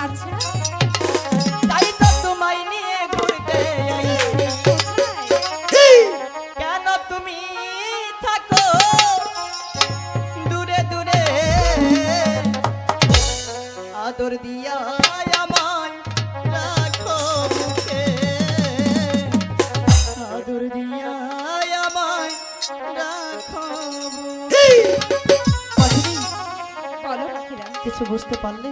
আচ্ছা তাই তো তোমায় নিয়ে ঘুরতে কেন তুমি থাকো দূরে দূরে আদর দিয়া আমায় রাখো মুখে আদর দিয়া আমায় রাখো মুখে। বলো পাখিরা কিছু বুঝতে পারলে?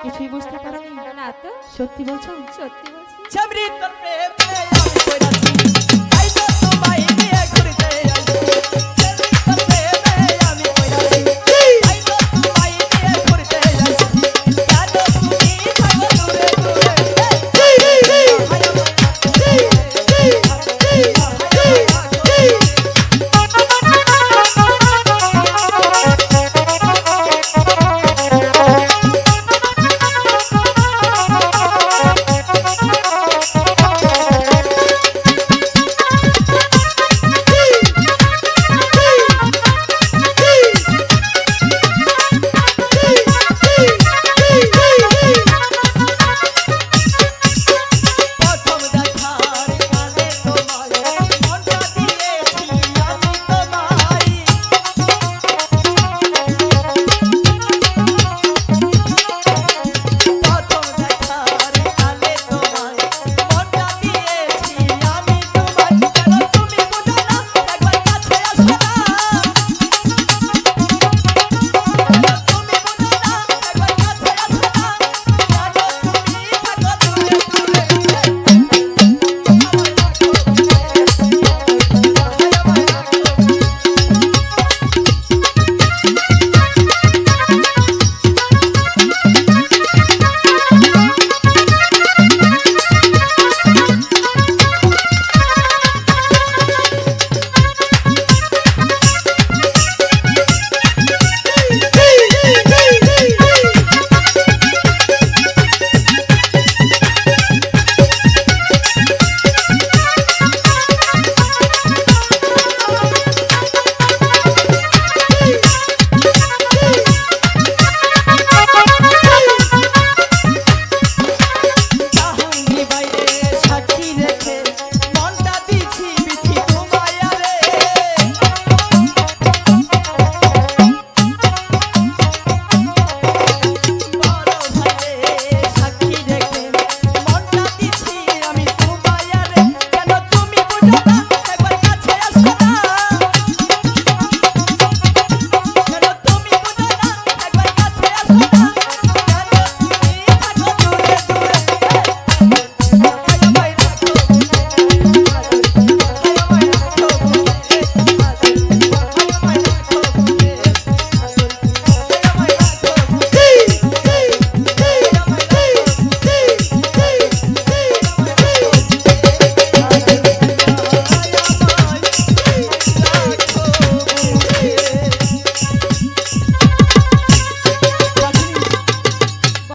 কিছুই বুঝতে পারোনি? না তো সত্যি বলছো? সত্যি বলছি ছামরি তোর প্রেমে আমি পড়েছি